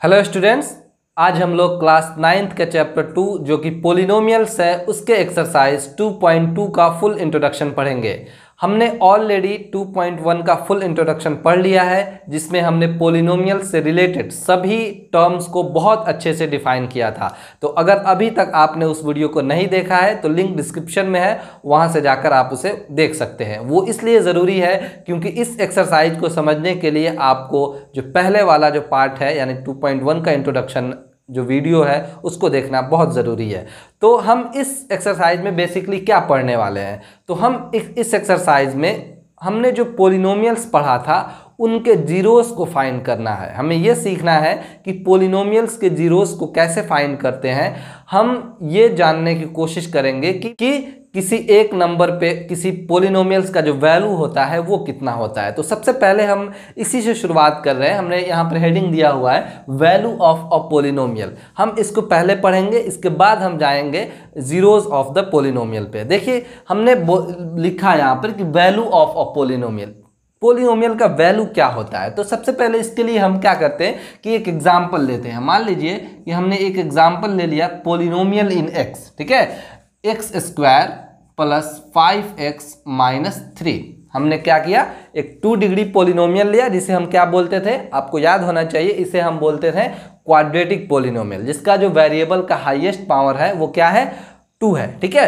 Hello students, आज हम लोग क्लास 9th के चैप्टर 2 जो कि पोलिनोमियल्स है उसके एक्सरसाइज 2.2 का फुल इंट्रोडक्शन पढ़ेंगे। हमने ऑलरेडी 2.1 का फुल इंट्रोडक्शन पढ़ लिया है जिसमें हमने पोलिनोमियल्स से रिलेटेड सभी टर्म्स को बहुत अच्छे से डिफाइन किया था। तो अगर अभी तक आपने उस वीडियो को नहीं देखा है तो लिंक डिस्क्रिप्शन में है, वहां से जाकर आप उसे देख सकते हैं। वो इसलिए ज़रूरी है क्योंकि इस एक्सरसाइज को समझने के लिए आपको जो पहले वाला जो पार्ट है यानी 2.1 का इंट्रोडक्शन जो वीडियो है उसको देखना बहुत ज़रूरी है। तो हम इस एक्सरसाइज में बेसिकली क्या पढ़ने वाले हैं, तो हम इस एक्सरसाइज में हमने जो पोलिनोमियल्स पढ़ा था उनके जीरोस को फाइंड करना है। हमें यह सीखना है कि पोलिनोमियल्स के जीरोस को कैसे फाइंड करते हैं। हम ये जानने की कोशिश करेंगे कि किसी एक नंबर पे किसी पोलिनोमियल्स का जो वैल्यू होता है वो कितना होता है। तो सबसे पहले हम इसी से शुरुआत कर रहे हैं। हमने यहाँ पर हेडिंग दिया हुआ है वैल्यू ऑफ अ पोलिनोमियल। हम इसको पहले पढ़ेंगे, इसके बाद हम जाएंगे जीरोस ऑफ द पोलिनोमियल पे। देखिए हमने लिखा है यहाँ पर कि value of a polynomial, polynomial का वैल्यू क्या होता है। तो सबसे पहले इसके लिए हम क्या करते हैं कि एक एग्जाम्पल लेते हैं। मान लीजिए कि हमने एक एग्जाम्पल ले लिया पोलिनोमियल इन एक्स, ठीक है, x square plus 5x minus 3। हमने क्या किया, एक 2 डिग्री पोलिनोमियल लिया जिसे हम क्या बोलते थे, आपको याद होना चाहिए, इसे हम बोलते थे क्वाड्रेटिक पोलिनोमियल, जिसका जो वेरिएबल का हाईएस्ट पावर है वो क्या है, 2 है, ठीक है।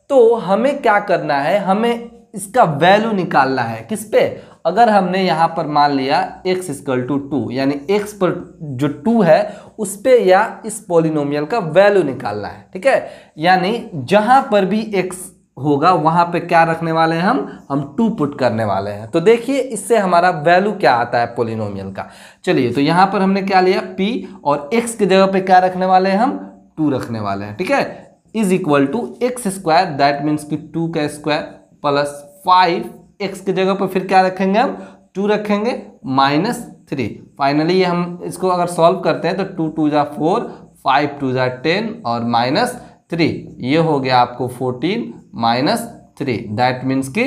तो हमें क्या करना है, हमें इसका वैल्यू निकालना है। किस पे, अगर हमने यहाँ पर मान लिया x इक्वल टू 2 यानी x पर जो 2 है उस पे या इस पोलिनोमियल का वैल्यू निकालना है, ठीक है। यानी जहां पर भी x होगा वहां पे क्या रखने वाले हैं, हम 2 पुट करने वाले हैं। तो देखिए इससे हमारा वैल्यू क्या आता है पोलिनोमियल का। चलिए तो यहां पर हमने क्या लिया p और x की जगह पे क्या रखने वाले हैं, हम 2 रखने वाले हैं, ठीक है। Is equal to x square, that means कि 2 का स्क्वायर प्लस 5x की जगह पर फिर क्या रखेंगे, हम 2 रखेंगे माइनस 3। फाइनली ये हम इसको अगर सॉल्व करते हैं तो 2 2 जा 4, 5 2 जा 10 और माइनस 3, ये हो गया आपको 14 माइनस 3, दैट मीन्स कि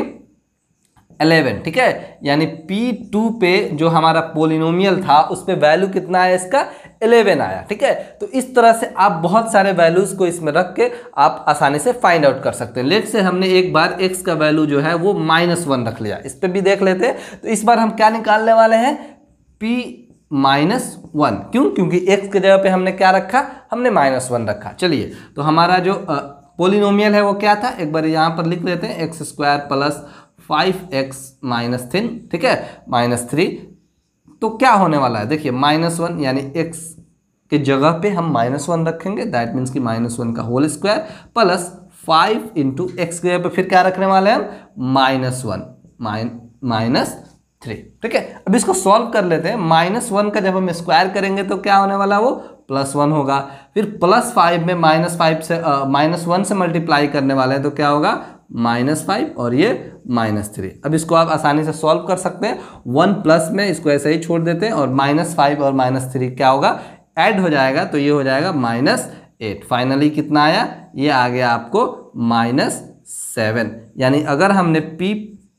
11, ठीक है। यानी P2 पे जो हमारा पोलिनोमियल था उस पे वैल्यू कितना आया, इसका 11 आया, ठीक है। तो इस तरह से आप बहुत सारे वैल्यूज को इसमें रख के आप आसानी से फाइंड आउट कर सकते हैं। लेट से हमने एक बार x का वैल्यू जो है वो -1 रख लिया, इस पे भी देख लेते हैं। तो इस बार हम क्या निकालने वाले हैं, P -1। क्यों, क्योंकि x की जगह पे हमने क्या रखा, हमने -1 रखा। चलिए तो हमारा जो पोलिनोमियल है वो क्या था, एक बार यहाँ पर लिख लेते हैं, x square plus 5x minus 3, ठीक है, -3। तो क्या होने वाला है, देखिए -1 यानी x के जगह पे हम -1 रखेंगे, दैट मीन्स कि -1 का whole square plus 5 into x के जगह पे फिर क्या रखने वाले हैं, हम माइनस 3, ठीक है। अब इसको सॉल्व कर लेते हैं। -1 का जब हम स्क्वायर करेंगे तो क्या होने वाला, वो +1 होगा। फिर +5 में -5 से -1 से मल्टीप्लाई करने वाले हैं तो क्या होगा, -5 और ये -3। अब इसको आप आसानी से सॉल्व कर सकते हैं। 1 प्लस में इसको ऐसे ही छोड़ देते हैं और -5 और -3 क्या होगा, ऐड हो जाएगा, तो ये हो जाएगा -8। फाइनली कितना आया, ये आ गया आपको -7। यानी अगर हमने P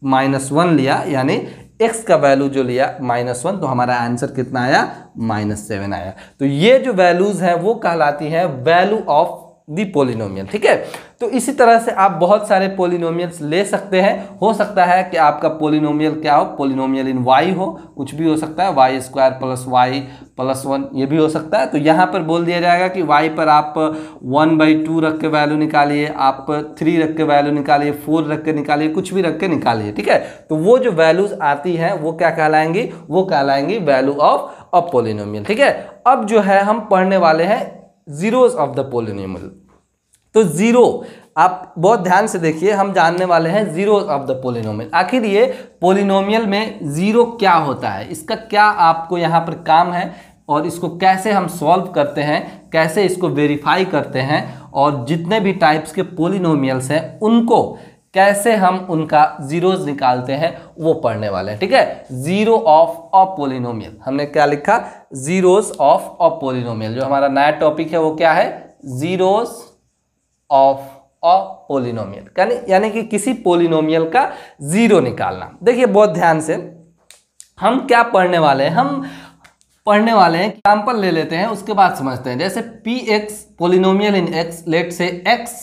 -1 लिया यानी x का वैल्यू जो लिया -1, तो हमारा आंसर कितना आया, -7 आया। तो ये जो वैल्यूज हैं वो कहलाती हैं वैल्यू ऑफ दी पोलिनोमियल, ठीक है। तो इसी तरह से आप बहुत सारे पोलिनोमियल्स ले सकते हैं। हो सकता है कि आपका पोलिनोमियल क्या हो, पोलिनोमियल इन y हो, कुछ भी हो सकता है, y square plus y plus 1, ये भी हो सकता है। तो यहाँ पर बोल दिया जाएगा कि y पर आप 1/2 रख के वैल्यू निकालिए, आप 3 रख के वैल्यू निकालिए, 4 रख के निकालिए, कुछ भी रख के निकालिए, ठीक है। तो वो जो वैल्यूज आती हैं वो क्या कहलाएंगी, वो कहलाएंगी वैल्यू ऑफ अ पोलिनोमियल, ठीक है। अब जो है हम पढ़ने वाले हैं जीरोस ऑफ द पोलिनोमियल। तो जीरो, आप बहुत ध्यान से देखिए, हम जानने वाले हैं जीरोस ऑफ द पोलिनोमियल। आखिर ये पोलिनोमियल में जीरो क्या होता है, इसका क्या आपको यहाँ पर काम है और इसको कैसे हम सॉल्व करते हैं, कैसे इसको वेरीफाई करते हैं, और जितने भी टाइप्स के पोलिनोमियल्स हैं उनको कैसे हम उनका जीरोस निकालते हैं वो पढ़ने वाले हैं, ठीक है। जीरो ऑफ अ पोलिनोमियल, हमने क्या लिखा, जीरोस ऑफ अ पोलिनोमियल। जो हमारा नया टॉपिक है वो क्या है, जीरोस ऑफ अ पोलिनोमियल, यानी कि किसी पोलिनोमियल का जीरो निकालना। देखिए बहुत ध्यान से हम क्या पढ़ने वाले हैं, हम पढ़ने वाले हैं, एग्जाम्पल ले लेते हैं, उसके बाद समझते हैं। जैसे p x polynomial in x, let say x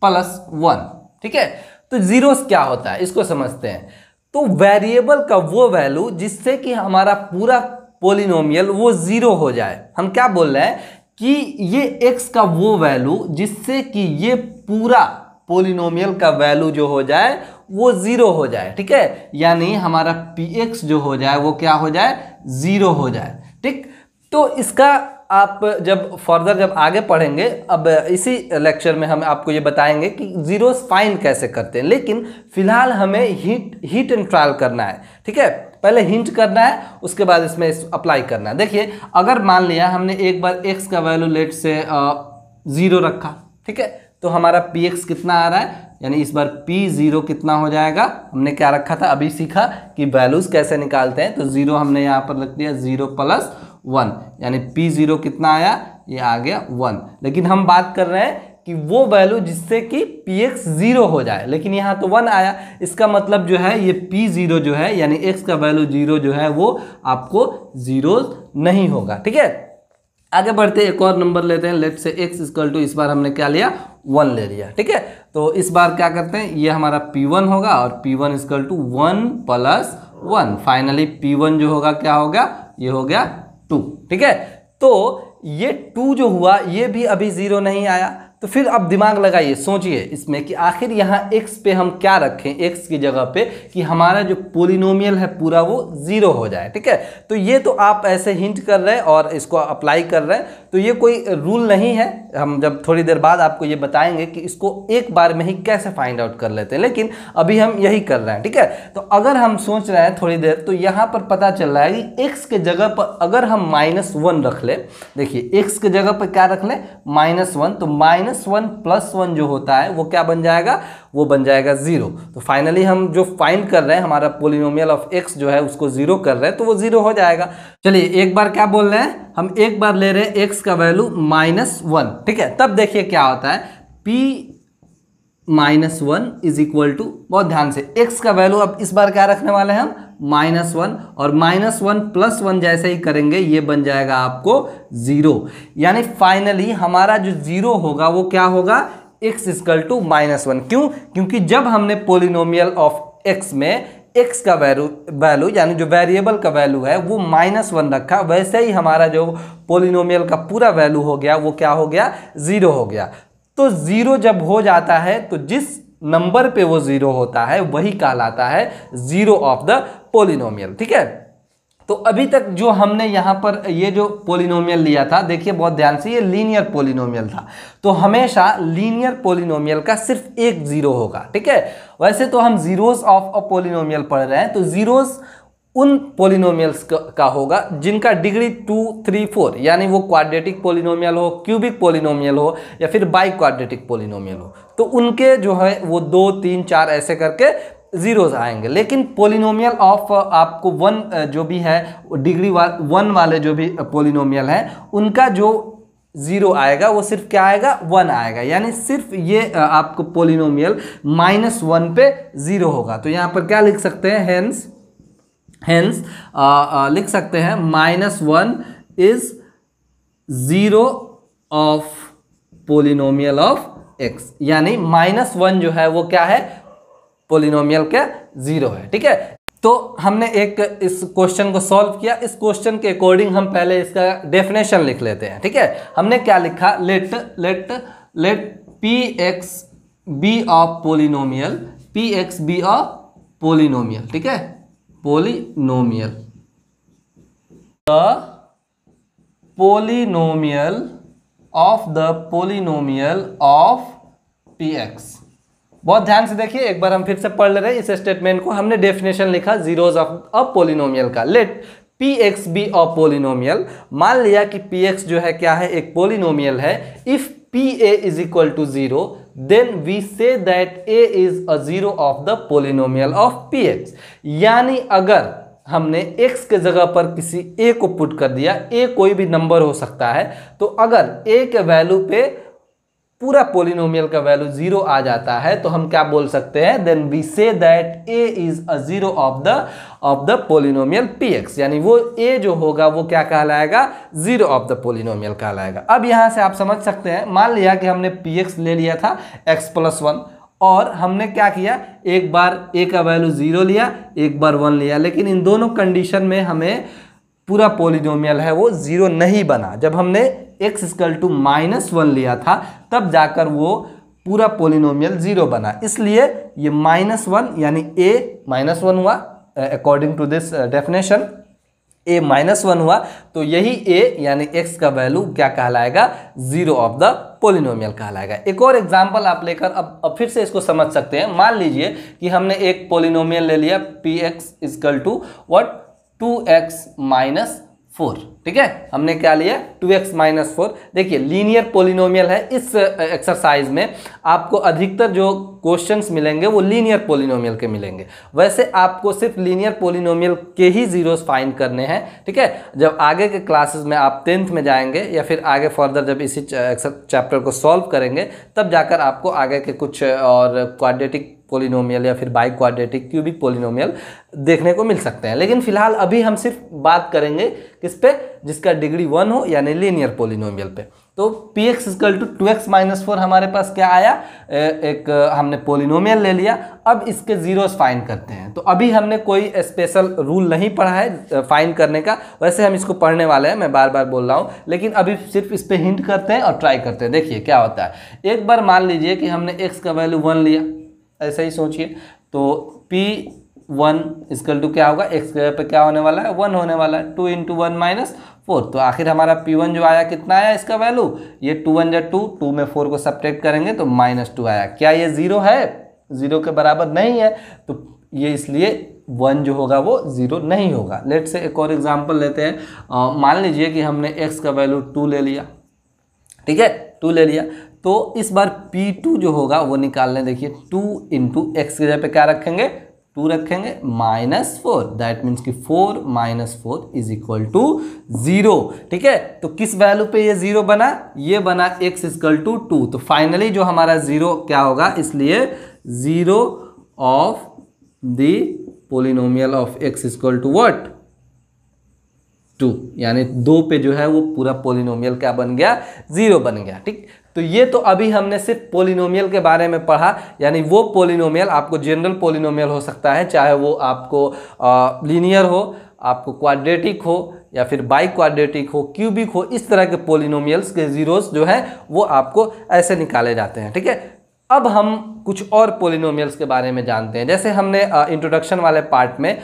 plus 1, ठीक है। तो जीरोस क्या होता है इसको समझते हैं। तो वेरिएबल का वो वैल्यू जिससे कि हमारा पूरा पोलिनोमियल वो जीरो हो जाए। हम क्या बोल रहे हैं कि ये x का वो वैल्यू जिससे कि ये पूरा पोलिनोमियल का वैल्यू जो हो जाए वो जीरो हो जाए, ठीक है। यानी हमारा px जो हो जाए वो क्या हो जाए, जीरो हो जाए, ठीक। तो इसका आप जब फर्दर जब आगे पढ़ेंगे, अब इसी लेक्चर में हम आपको ये बताएंगे कि जीरोस फाइंड कैसे करते हैं। लेकिन फिलहाल हमें हीट एंड ट्रायल करना है, ठीक है। पहले हिंट करना है, उसके बाद इसमें अप्लाई करना है। देखिए, अगर मान लिया हमने एक बार x का वैल्यू लेट से 0 रखा, ठीक है, तो हमारा px कितना आ रहा है, यानी इस बार p0 कितना हो जाएगा। हमने क्या रखा था, अभी सीखा कि वैल्यूज कैसे निकालते हैं। तो 0 हमने यहाँ पर रख दिया, 0 प्लस 1, यानी p0 कितना आया, ये आ गया 1। लेकिन हम बात कर रहे हैं कि वो वैल्यू जिससे कि px 0 हो जाए, लेकिन यहाँ तो 1 आया। इसका मतलब जो है ये p0 जो है, यानी x का वैल्यू 0 जो है वो आपको 0 नहीं होगा, ठीक है। आगे बढ़ते एक और नंबर लेते हैं। लेट से x इक्वल टू, इस बार हमने क्या लिया, 1 ले लिया, ठीक है। तो इस बार क्या करते हैं, ये हमारा p1 होगा और p1 equal to 1 plus 1। Finally p1 जो होगा क्या होगा, ये हो गया 2, ठीक है। तो ये 2 जो हुआ ये भी अभी 0 नहीं आया। तो फिर अब दिमाग लगाइए, सोचिए इसमें कि आखिर यहाँ x पे हम क्या रखें, x की जगह पे, कि हमारा जो पोलिनोमियल है पूरा वो 0 हो जाए, ठीक है। तो ये तो आप ऐसे हिंट कर रहे हैं और इसको अप्लाई कर रहे हैं, तो ये कोई रूल नहीं है। हम जब थोड़ी देर बाद आपको ये बताएंगे कि इसको एक बार में ही कैसे फाइंड आउट कर लेते हैं, लेकिन अभी हम यही कर रहे हैं, ठीक है। तो अगर हम सोच रहे हैं थोड़ी देर, तो यहाँ पर पता चल रहा है कि x के जगह पर अगर हम -1 रख ले, देखिए x के जगह पर क्या रख लें, -1, तो -1 प्लस 1 जो होता है वो क्या बन जाएगा, वो बन जाएगा 0। तो फाइनली हम जो फाइंड कर रहे हैं, हमारा पोलिनोमियल ऑफ x जो है उसको 0 कर रहे हैं, तो वो 0 हो जाएगा। चलिए एक बार क्या बोल रहे हैं, हम एक बार ले रहे हैं x का वैल्यू -1, ठीक है। तब देखिए क्या होता है, p -1 इज इक्वल टू, बहुत ध्यान से, x का वैल्यू अब इस बार क्या रखने वाले हैं हम, -1, और -1 प्लस 1 जैसे ही करेंगे ये बन जाएगा आपको 0। यानी फाइनली हमारा जो 0 होगा वो क्या होगा, x इक्वल टू -1। क्यों, क्योंकि जब हमने पोलिनोमियल ऑफ x में x का वैल्यू यानी जो वेरिएबल का वैल्यू है वो -1 रखा, वैसे ही हमारा जो पोलिनोमियल का पूरा वैल्यू हो गया वो क्या हो गया, 0 हो गया। तो 0 जब हो जाता है तो जिस नंबर पे वो 0 होता है वही कहलाता है 0 ऑफ द पोलिनोमियल, ठीक है। तो अभी तक जो हमने यहाँ पर ये जो पोलिनोमियल लिया था, देखिए बहुत ध्यान से, ये लीनियर पोलिनोमियल था। तो हमेशा लीनियर पोलिनोमियल का सिर्फ एक 0 होगा, ठीक है। वैसे तो हम जीरोस ऑफ अ पोलिनोमियल पढ़ रहे हैं, तो जीरोस उन पोलिनोमियल्स का होगा जिनका डिग्री 2, 3, 4, यानी वो क्वाड्रेटिक पोलिनोमियल हो, क्यूबिक पोलिनोमियल हो, या फिर बाई क्वाड्रेटिक पोलिनोमियल हो, तो उनके जो है वो 2, 3, 4 ऐसे करके जीरोस आएंगे। लेकिन पोलिनोमियल ऑफ आपको 1 जो भी है, डिग्री 1 वाले जो भी पोलिनोमियल हैं, उनका जो 0 आएगा वो सिर्फ क्या आएगा, 1 आएगा। यानी सिर्फ ये आपको पोलिनोमियल -1 पे 0 होगा। तो यहाँ पर क्या लिख सकते हैं, हेंस लिख सकते हैं -1 is 0 of polynomial of x, यानी -1 जो है वो क्या है, पोलिनोमियल का 0 है, ठीक है। तो हमने एक इस क्वेश्चन को सॉल्व किया। इस क्वेश्चन के अकॉर्डिंग हम पहले इसका डेफिनेशन लिख लेते हैं, ठीक है। हमने क्या लिखा, let px be of polynomial, px be of polynomial, ठीक है, polynomial, the polynomial of the polynomial of px। बहुत ध्यान से देखिए, एक बार हम फिर से पढ़ ले रहे हैं इस स्टेटमेंट को। हमने डेफिनेशन लिखा जीरोस ऑफ अ पोलिनोमियल का। Let px be a polynomial, मान लिया कि px जो है क्या है, एक पोलिनोमियल है। If pa is equal to 0, then we say that a is a 0 of the polynomial of px। यानी अगर हमने x के जगह पर किसी a को पुट कर दिया, a कोई भी नंबर हो सकता है, तो अगर a के वैल्यू पे पूरा पोलिनोमियल का वैल्यू 0 आ जाता है तो हम क्या बोल सकते हैं, then we say that a is a zero of the polynomial px, यानी वो a जो होगा वो क्या कहलाएगा, जीरो ऑफ द पोलिनोमियल कहलाएगा। अब यहाँ से आप समझ सकते हैं, मान लिया कि हमने px ले लिया था x+1 और हमने क्या किया, एक बार a का वैल्यू 0 लिया, एक बार 1 लिया, लेकिन इन दोनों कंडीशन में हमें पूरा पोलिनोमियल है वो 0 नहीं बना। जब हमने x -1 लिया था तब जाकर वो पूरा पोलिनोमियल 0 बना, इसलिए ये -1 यानी a -1 हुआ according to this definition, a -1 हुआ तो यही a यानी x का वैल्यू क्या कहलाएगा, 0 ऑफ द पोलिनोमियल कहलाएगा। एक और एग्जांपल आप लेकर अब फिर से इसको समझ सकते हैं। मान लीजिए कि हमने एक पोलिनोमियल ले लिया px = व्हाट, 2x-4, ठीक है, हमने क्या लिया 2x-4। देखिए लीनियर पोलिनोमियल है, इस एक्सरसाइज में आपको अधिकतर जो क्वेश्चंस मिलेंगे वो लीनियर पोलिनोमियल के मिलेंगे। वैसे आपको सिर्फ लीनियर पोलिनोमियल के ही जीरोस फाइंड करने हैं, ठीक है। जब आगे के क्लासेस में आप 10th में जाएंगे या फिर आगे फर्दर जब इसी चैप्टर को सॉल्व करेंगे तब जाकर आपको आगे के कुछ और क्वाड्रेटिक पोलिनोमियल या फिर बाई क्वाड्रेटिक क्यूबिक पोलिनोमियल देखने को मिल सकते हैं। लेकिन फिलहाल अभी हम सिर्फ बात करेंगे किस पे, जिसका डिग्री 1 हो यानी लीनियर पोलिनोमियल पे। तो px = 2x-4 हमारे पास क्या आया, एक हमने पोलिनोमियल ले लिया। अब इसके जीरोस फाइंड करते हैं। तो अभी हमने कोई स्पेशल रूल नहीं पढ़ा है फाइंड करने का, वैसे हम इसको पढ़ने वाले हैं, मैं बार बार बोल रहा हूँ, लेकिन अभी सिर्फ इस पर हिंट करते हैं और ट्राई करते हैं। देखिए क्या होता है। एक बार मान लीजिए कि हमने x का वैल्यू 1 लिया, ऐसा ही सोचिए, तो p1 = क्या होगा, x के पे क्या होने वाला है, 1 होने वाला है, 2 × 1 - 4। तो आखिर हमारा p1 जो आया कितना आया इसका वैल्यू, ये 2 × 1 = 2, 2 में 4 को सब्ट्रैक्ट करेंगे तो -2 आया। क्या ये 0 है, 0 के बराबर नहीं है, तो ये इसलिए 1 जो होगा वो 0 नहीं होगा। लेट से एक और एग्जांपल लेते हैं। मान लीजिए कि हमने x का वैल्यू 2 ले लिया, ठीक है, 2 ले लिया, तो इस बार p2 जो होगा वो निकालने, देखिए 2 × x के जगह पे क्या रखेंगे, 2 रखेंगे, -4, दैट मीन्स कि 4 - 4 = 0, ठीक है। तो किस वैल्यू पे ये 0 बना, ये बना x = 2। तो फाइनली जो हमारा 0 क्या होगा, इसलिए 0 of the polynomial of x = what, 2, यानी 2 पे जो है वो पूरा पोलिनोमियल क्या बन गया, 0 बन गया, ठीक। तो ये तो अभी हमने सिर्फ पोलिनोमियल के बारे में पढ़ा, यानी वो पोलिनोमियल आपको जनरल पोलिनोमियल हो सकता है, चाहे वो आपको लीनियर हो, आपको क्वाड्रेटिक हो या फिर बाई क्वाड्रेटिक हो, क्यूबिक हो, इस तरह के पोलिनोमियल्स के जीरोस जो है वो आपको ऐसे निकाले जाते हैं, ठीक है। अब हम कुछ और पोलिनोमियल्स के बारे में जानते हैं। जैसे हमने इंट्रोडक्शन वाले पार्ट में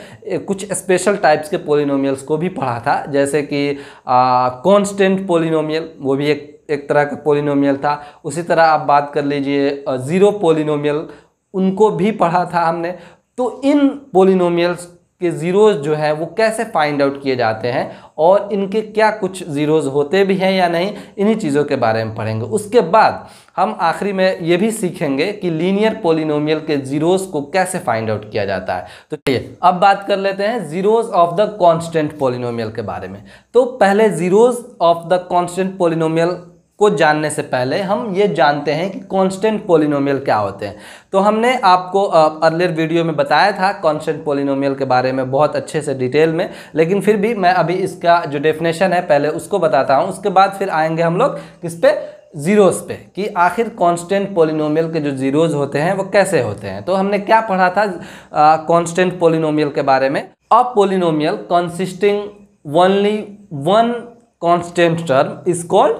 कुछ स्पेशल टाइप्स के पोलिनोमियल्स को भी पढ़ा था, जैसे कि कांस्टेंट पोलिनोमियल, वो भी एक तरह का पोलिनोमियल था। उसी तरह आप बात कर लीजिए ज़ीरो पोलिनोमियल, उनको भी पढ़ा था हमने। तो इन पोलिनोमियल्स के ज़ीरोज़ जो है वो कैसे फाइंड आउट किए जाते हैं और इनके क्या कुछ ज़ीरोज़ होते भी हैं या नहीं, इन्हीं चीज़ों के बारे में पढ़ेंगे। उसके बाद हम आखिरी में ये भी सीखेंगे कि लीनियर पोलिनोमियल के ज़ीरोज़ को कैसे फाइंड आउट किया जाता है। तो चलिए अब बात कर लेते हैं zeros of the constant polynomial के बारे में। तो पहले zeros of the constant polynomial को जानने से पहले हम ये जानते हैं कि कांस्टेंट पोलिनोमियल क्या होते हैं। तो हमने आपको अर्लियर वीडियो में बताया था कांस्टेंट पोलिनोमियल के बारे में बहुत अच्छे से डिटेल में, लेकिन फिर भी मैं अभी इसका जो डेफिनेशन है पहले उसको बताता हूँ। उसके बाद फिर आएंगे हम लोग किस पे, ज़ीरोज़ पे, कि आखिर कांस्टेंट पोलिनोमियल के जो ज़ीरोज़ होते हैं वो कैसे होते हैं। तो हमने क्या पढ़ा था कांस्टेंट पोलिनोमियल के बारे में, a polynomial consisting only one constant term is called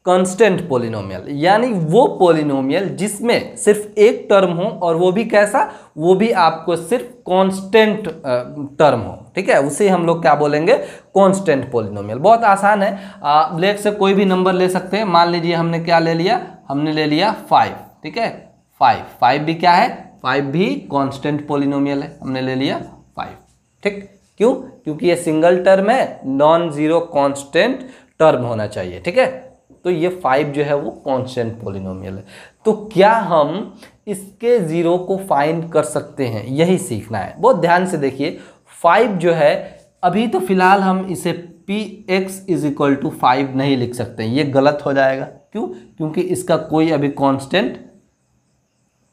constant polynomial, यानी वो पोलिनोमियल जिसमें सिर्फ एक टर्म हो और वो भी कैसा, वो भी आपको सिर्फ कांस्टेंट टर्म हो, ठीक है, उसे हम लोग क्या बोलेंगे, कांस्टेंट पोलिनोमियल। बहुत आसान है, लेट से कोई भी नंबर ले सकते हैं। मान लीजिए हमने क्या ले लिया, हमने ले लिया 5, ठीक है, 5 भी क्या है, 5 भी कांस्टेंट पोलिनोमियल है, हमने ले लिया 5, ठीक। क्यों, क्योंकि ये सिंगल टर्म है, नॉन जीरो कांस्टेंट टर्म होना चाहिए, ठीक है। तो ये 5 जो है वो कांस्टेंट पोलिनोमियल है। तो क्या हम इसके ज़ीरो को फाइंड कर सकते हैं, यही सीखना है। बहुत ध्यान से देखिए, 5 जो है अभी तो फिलहाल हम इसे px = 5 नहीं लिख सकते, ये गलत हो जाएगा, क्यों? क्योंकि इसका कोई अभी कांस्टेंट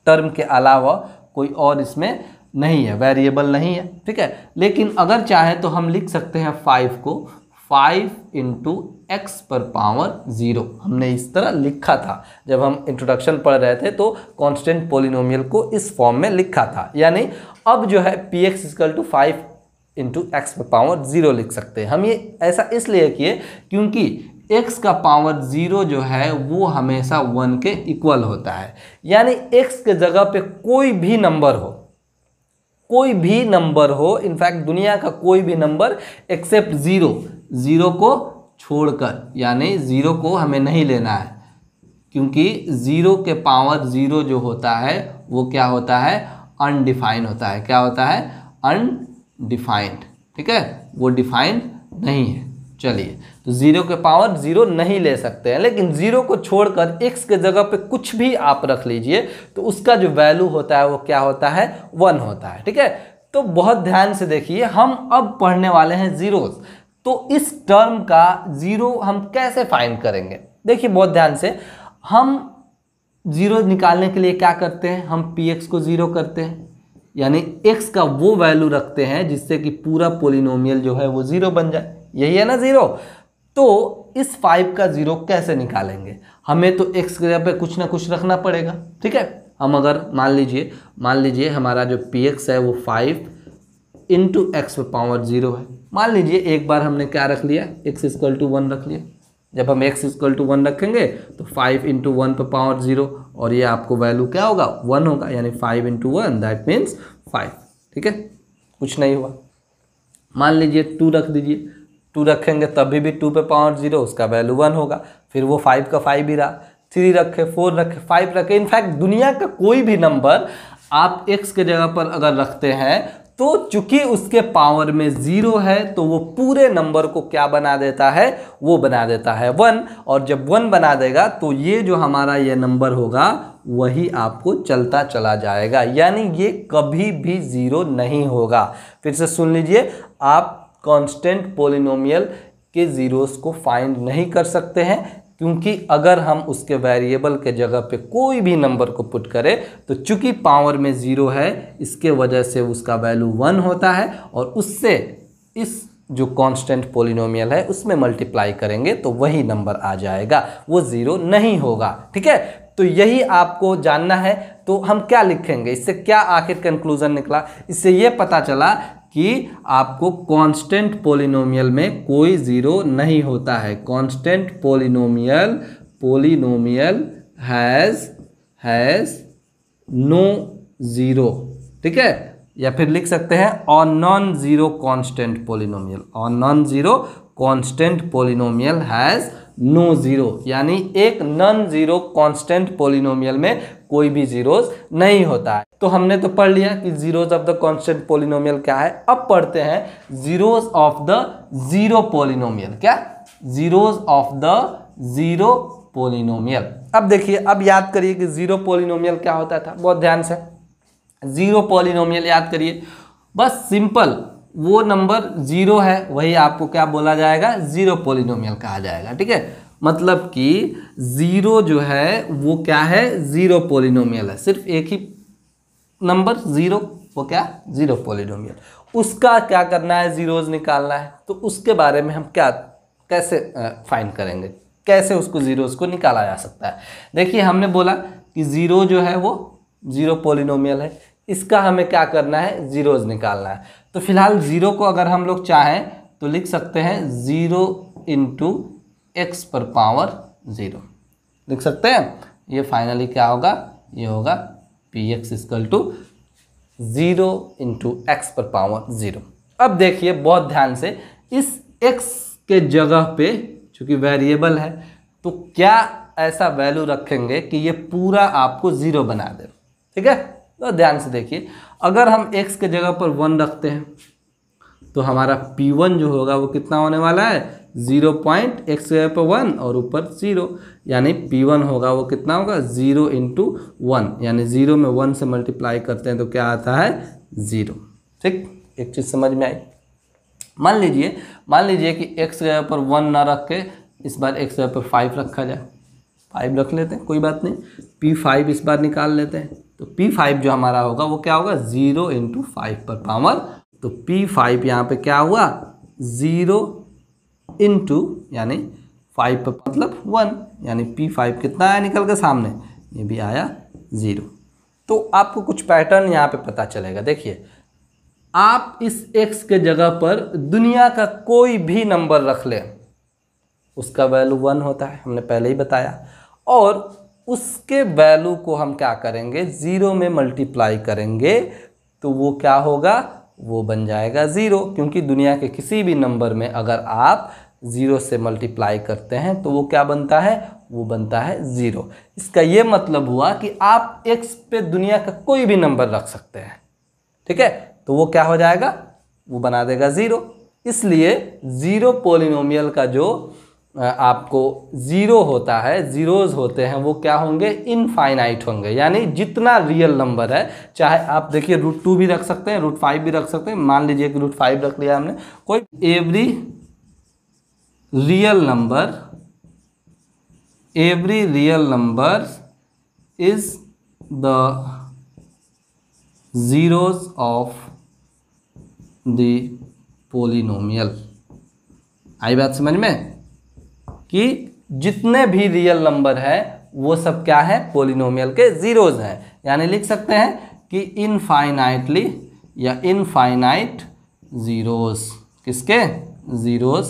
टर्म के अलावा कोई और इसमें नहीं है, वेरिएबल नहीं है, ठीक है। लेकिन अगर चाहे तो हम लिख सकते हैं 5 को 5 इंटू एक्स पर पावर 0। हमने इस तरह लिखा था जब हम इंट्रोडक्शन पढ़ रहे थे, तो कांस्टेंट पोलिनोमियल को इस फॉर्म में लिखा था। यानी अब जो है p x equal to 5 into x पर पावर 0 लिख सकते हैं। हम ये ऐसा इसलिए किए क्योंकि x का पावर 0 जो है वो हमेशा 1 के इक्वल होता है। यानी x के जगह पे कोई भी नंबर हो, कोई भी नंबर हो, इनफैक्ट दुनिया का कोई भी नंबर एक्सेप्ट 0 को छोड़कर, यानी 0 को हमें नहीं लेना है, क्योंकि 0 के पावर 0 जो होता है वो क्या होता है? अनडिफाइंड होता है। क्या होता है? अनडिफाइंड, ठीक है, वो डिफाइंड नहीं है। चलिए, तो 0 के पावर 0 नहीं ले सकते हैं, लेकिन 0 को छोड़कर x के जगह पे कुछ भी आप रख लीजिए तो उसका जो वैल्यू होता है वो क्या होता है? 1 होता है, ठीक है। तो बहुत ध्यान से देखिए, हम अब पढ़ने वाले हैं जीरोस। तो इस टर्म का 0 हम कैसे फाइंड करेंगे? देखिए बहुत ध्यान से, हम 0 निकालने के लिए क्या करते हैं? हम px को 0 करते हैं, यानी x का वो वैल्यू रखते हैं जिससे कि पूरा पोलिनोमियल जो है वो 0 बन जाए। यही है ना 0। तो इस 5 का 0 कैसे निकालेंगे? हमें तो x के जगह पे कुछ ना कुछ रखना पड़ेगा, ठीक है। हम अगर मान लीजिए हमारा जो px है वो 5 इंटू एक्स पे पावर 0 है। मान लीजिए एक बार हमने क्या रख लिया? x इक्वल टू 1 रख लिया। जब हम x इक्वल टू 1 रखेंगे तो 5 इंटू 1 पे पावर 0, और ये आपको वैल्यू क्या होगा? 1 होगा, यानी 5 इंटू 1 दैट मीन्स 5, ठीक है। कुछ नहीं हुआ। मान लीजिए 2 रख दीजिए, 2 रखेंगे तभी भी 2 पे पावर 0, उसका वैल्यू 1 होगा। फिर वो 5 का 5 ही रहा। 3 रखे, 4 रखे, 5 रखे, इनफैक्ट दुनिया का कोई भी नंबर आप x के जगह पर अगर रखते हैं तो चूंकि उसके पावर में 0 है तो वो पूरे नंबर को क्या बना देता है? वो बना देता है 1। और जब 1 बना देगा तो ये जो हमारा ये नंबर होगा वही आपको चलता चला जाएगा, यानी ये कभी भी 0 नहीं होगा। फिर से सुन लीजिए, आप कांस्टेंट पोलिनोमियल के जीरोस को फाइंड नहीं कर सकते हैं, क्योंकि अगर हम उसके वेरिएबल के जगह पे कोई भी नंबर को पुट करें तो चूंकि पावर में 0 है, इसके वजह से उसका वैल्यू 1 होता है, और उससे इस जो कांस्टेंट पोलिनोमियल है उसमें मल्टीप्लाई करेंगे तो वही नंबर आ जाएगा, वो 0 नहीं होगा, ठीक है। तो यही आपको जानना है। तो हम क्या लिखेंगे? इससे क्या आखिर कंक्लूजन निकला? इससे ये पता चला कि आपको कांस्टेंट पोलिनोमियल में कोई 0 नहीं होता है। कांस्टेंट पोलिनोमियल हैज़ नो 0, ठीक है। या फिर लिख सकते हैं on non zero constant polynomial, on non zero constant polynomial has no 0, यानी एक नॉन जीरो कांस्टेंट पोलिनोमियल में कोई भी जीरोस नहीं होता है। तो हमने तो पढ़ लिया कि zeros of the constant polynomial क्या है। अब पढ़ते हैं zeros of the zero polynomial. क्या? Zeros of the zero polynomial. अब देखिए, अब याद करिए कि जीरो पोलिनोमियल क्या होता था। बहुत ध्यान से जीरो पोलिनोमियल याद करिए। बस सिंपल, वो नंबर 0 है वही आपको क्या बोला जाएगा? जीरो पोलिनोमियल कहा जाएगा, ठीक है। मतलब कि 0 जो है वो क्या है? जीरो पोलिनोमियल है। सिर्फ एक ही नंबर 0, वो क्या? Zero polynomial. उसका क्या करना है? जीरोज निकालना है। तो उसके बारे में हम कैसे फाइंड करेंगे? कैसे उसको जीरोज को निकाला जा सकता है? देखिए, हमने बोला कि 0 जो है वो जीरो पोलिनोमियल है, इसका हमें क्या करना है? जीरोज निकालना है। तो फिलहाल 0 को अगर हम लोग चाहें तो लिख सकते हैं 0 इंटू एक्स पर पावर 0 लिख सकते हैं। ये फाइनली क्या होगा? ये होगा p x equal to 0 into x पर पावर 0। अब देखिए बहुत ध्यान से, इस x के जगह पे चूंकि वेरिएबल है तो क्या ऐसा वैल्यू रखेंगे कि ये पूरा आपको 0 बना दे, ठीक है। तो ध्यान से देखिए, अगर हम x के जगह पर 1 रखते हैं तो हमारा P1 जो होगा वो कितना होने वाला है? 0.x के जगह पर 1 और ऊपर 0, यानी P1 होगा वो कितना होगा? 0 इंटू 1, यानी 0 में 1 से मल्टीप्लाई करते हैं तो क्या आता है? 0, ठीक। एक चीज़ समझ में आई? मान लीजिए कि x के जगह पर 1 ना रख के इस बार x के जगह पर 5 रखा जाए। 5 रख लेते हैं, कोई बात नहीं। P5 इस बार निकाल लेते हैं, तो P5 जो हमारा होगा वो क्या होगा 0 × 5 पर पावर, तो P5 यहाँ पे क्या हुआ 0 × यानी 5 पर मतलब 1, यानी P5 कितना आया निकल के सामने, ये भी आया 0। तो आपको कुछ पैटर्न यहाँ पे पता चलेगा। देखिए आप इस x के जगह पर दुनिया का कोई भी नंबर रख लें, उसका वैल्यू 1 होता है, हमने पहले ही बताया, और उसके वैल्यू को हम क्या करेंगे 0 में मल्टीप्लाई करेंगे, तो वो क्या होगा, वो बन जाएगा 0, क्योंकि दुनिया के किसी भी नंबर में अगर आप 0 से मल्टीप्लाई करते हैं तो वो क्या बनता है, वो बनता है 0। इसका ये मतलब हुआ कि आप x पे दुनिया का कोई भी नंबर रख सकते हैं, ठीक है, तो वो क्या हो जाएगा, वो बना देगा 0। इसलिए 0 पॉलिनोमियल का जो आपको 0 होता है, जीरोज होते हैं, वो क्या होंगे, इनफाइनाइट होंगे, यानी जितना रियल नंबर है, चाहे आप देखिए √2 भी रख सकते हैं, √5 भी रख सकते हैं, मान लीजिए कि √5 रख लिया हमने, कोई every real number is the zeros of the polynomial. आई बात समझ में, कि जितने भी रियल नंबर है वो सब क्या है, पोलिनोमियल के जीरोज हैं, यानी लिख सकते हैं कि इनफाइनाइटली या इनफाइनाइट जीरोज, किसके, जीरोज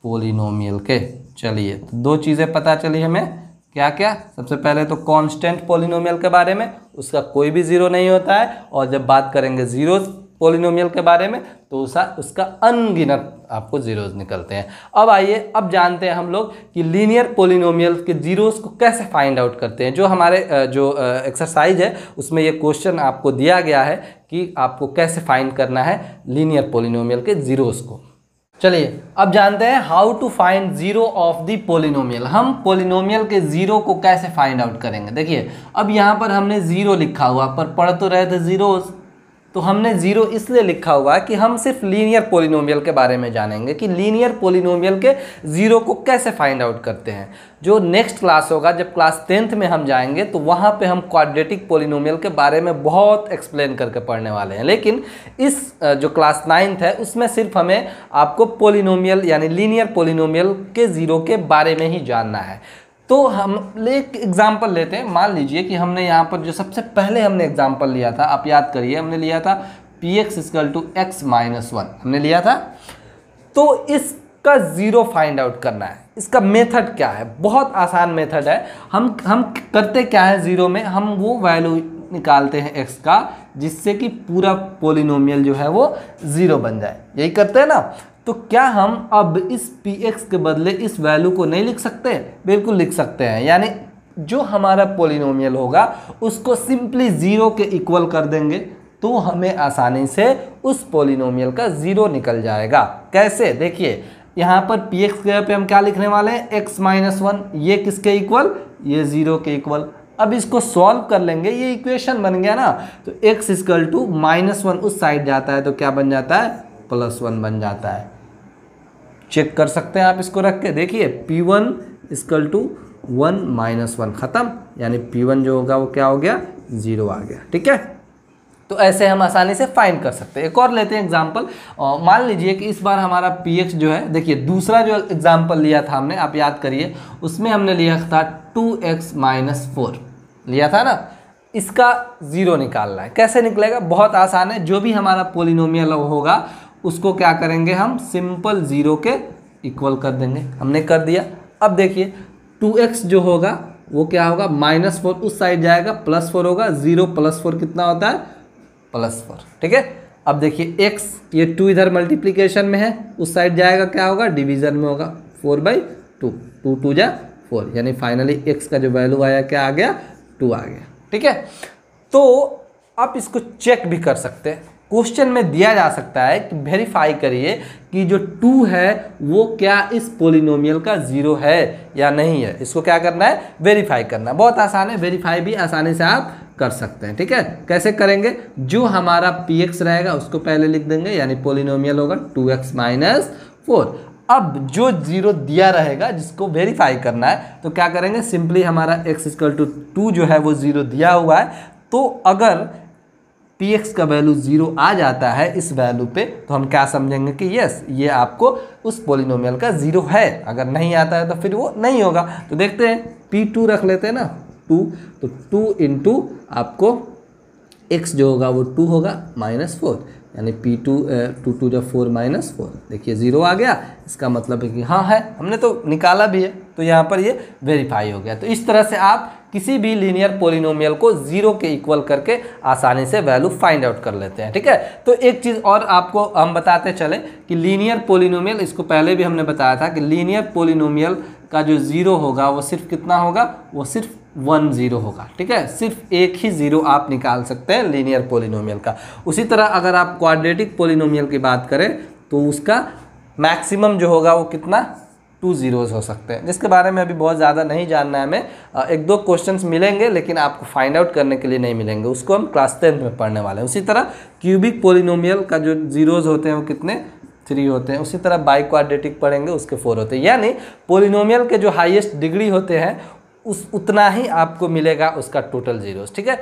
पोलिनोमियल के। चलिए तो दो चीज़ें पता चली हमें, क्या क्या, सबसे पहले तो कांस्टेंट पोलिनोमियल के बारे में, उसका कोई भी जीरो नहीं होता है, और जब बात करेंगे जीरोज पोलिनोमियल के बारे में तो उसका अनगिनत आपको जीरोज निकलते हैं। अब आइए अब जानते हैं हम लोग कि लीनियर पोलिनोमियल के जीरोज को कैसे फाइंड आउट करते हैं। जो हमारे जो एक्सरसाइज है उसमें ये क्वेश्चन आपको दिया गया है कि आपको कैसे फाइंड करना है लीनियर पोलिनोमियल के जीरोज को। चलिए अब जानते हैं how to find zero of the polynomial. हम पोलिनोमियल के जीरो को कैसे फाइंड आउट करेंगे। देखिए अब यहाँ पर हमने जीरो लिखा हुआ, पर पढ़ तो रहे थे जीरोज, तो हमने जीरो इसलिए लिखा हुआ कि हम सिर्फ लीनियर पोलिनोमियल के बारे में जानेंगे कि लीनियर पोलिनोमियल के जीरो को कैसे फाइंड आउट करते हैं। जो नेक्स्ट क्लास होगा, जब क्लास 10th में हम जाएंगे तो वहाँ पे हम क्वाड्रेटिक पोलिनोमियल के बारे में बहुत एक्सप्लेन करके पढ़ने वाले हैं, लेकिन इस जो क्लास 9th है उसमें सिर्फ हमें आपको पोलिनोमियल यानी लीनियर पोलिनोमियल के जीरो के बारे में ही जानना है। तो हम एक एग्जाम्पल लेते हैं। मान लीजिए कि हमने यहाँ पर जो सबसे पहले हमने एग्जाम्पल लिया था, आप याद करिए, हमने लिया था px = x - 1 हमने लिया था। तो इसका जीरो फाइंड आउट करना है। इसका मेथड क्या है, बहुत आसान मेथड है। हम करते क्या है, जीरो में हम वो वैल्यू निकालते हैं x का जिससे कि पूरा पोलिनोमियल जो है वो जीरो बन जाए, यही करते हैं ना। तो क्या हम अब इस px के बदले इस वैल्यू को नहीं लिख सकते, बिल्कुल लिख सकते हैं। यानी जो हमारा पोलिनोमियल होगा उसको सिंपली जीरो के इक्वल कर देंगे तो हमें आसानी से उस पोलिनोमियल का जीरो निकल जाएगा। कैसे, देखिए यहाँ पर px के जगह पे हम क्या लिखने वाले हैं, x - 1, ये किसके इक्वल, ये जीरो के इक्वल। अब इसको सॉल्व कर लेंगे, ये इक्वेशन बन गया ना। तो x = -1 उस साइड जाता है तो क्या बन जाता है, +1 बन जाता है। चेक कर सकते हैं आप इसको रख के, देखिए p1 = 1 - 1 ख़त्म, यानी p1 जो होगा वो क्या हो गया, 0 आ गया। ठीक है, तो ऐसे हम आसानी से फाइंड कर सकते हैं। एक और लेते हैं एग्जांपल। मान लीजिए कि इस बार हमारा px जो है, देखिए दूसरा जो एग्जांपल लिया था हमने, आप याद करिए, उसमें हमने लिया था 2x - 4 लिया था ना। इसका जीरो निकालना है, कैसे निकलेगा, बहुत आसान है। जो भी हमारा पोलिनोमियल होगा उसको क्या करेंगे, हम सिंपल जीरो के इक्वल कर देंगे। हमने कर दिया। अब देखिए 2x जो होगा वो क्या होगा, -4 उस साइड जाएगा, +4 होगा, 0 + 4 कितना होता है, +4। ठीक है, अब देखिए x, ये 2 इधर मल्टीप्लिकेशन में है, उस साइड जाएगा, क्या होगा, डिवीजन में होगा, 4/2, 2 2 जा 4, यानी फाइनली x का जो वैल्यू आया क्या आ गया, 2 आ गया। ठीक है, तो आप इसको चेक भी कर सकते हैं, क्वेश्चन में दिया जा सकता है कि वेरीफाई करिए कि जो 2 है वो क्या इस पोलिनोमियल का जीरो है या नहीं है। इसको क्या करना है, वेरीफाई करना है। बहुत आसान है, वेरीफाई भी आसानी से आप कर सकते हैं। ठीक है, कैसे करेंगे, जो हमारा px रहेगा उसको पहले लिख देंगे, यानी पोलिनोमियल होगा 2x - 4। अब जो जीरो दिया रहेगा जिसको वेरीफाई करना है तो क्या करेंगे, सिंपली हमारा x = 2 जो है वो जीरो दिया हुआ है, तो अगर px का वैल्यू जीरो आ जाता है इस वैल्यू पे तो हम क्या समझेंगे कि यस ये आपको उस पोलिनोमियल का जीरो है। अगर नहीं आता है तो फिर वो नहीं होगा। तो देखते हैं p2 रख लेते हैं ना 2, तो 2 इंटू आपको x जो होगा वो 2 होगा -4, यानी p2 2 जब 4 -4, देखिए जीरो आ गया। इसका मतलब है कि हाँ है, हमने तो निकाला भी है, तो यहाँ पर ये वेरीफाई हो गया। तो इस तरह से आप किसी भी लीनियर पोलिनोमियल को जीरो के इक्वल करके आसानी से वैल्यू फाइंड आउट कर लेते हैं। ठीक है, तो एक चीज़ और आपको हम बताते चले कि लीनियर पोलिनोमियल, इसको पहले भी हमने बताया था कि लीनियर पोलिनोमियल का जो जीरो होगा वो सिर्फ कितना होगा, वो सिर्फ 1 0 होगा। ठीक है, सिर्फ एक ही जीरो आप निकाल सकते हैं लीनियर पोलिनोमियल का। उसी तरह अगर आप क्वाड्रेटिक पोलिनोमियल की बात करें तो उसका मैक्सिमम जो होगा वो कितना, 2 zeros हो सकते हैं, जिसके बारे में अभी बहुत ज़्यादा नहीं जानना है हमें। एक दो क्वेश्चंस मिलेंगे लेकिन आपको फाइंड आउट करने के लिए नहीं मिलेंगे, उसको हम क्लास 10 में पढ़ने वाले हैं। उसी तरह क्यूबिक पोलिनोमियल का जो जीरोज होते हैं वो कितने, 3 होते हैं। उसी तरह बाई क्वाड्रेटिक पढ़ेंगे, उसके 4 होते हैं। यानी पोलिनोमियल के जो हाईएस्ट डिग्री होते हैं उतना ही आपको मिलेगा उसका टोटल जीरोस। ठीक है।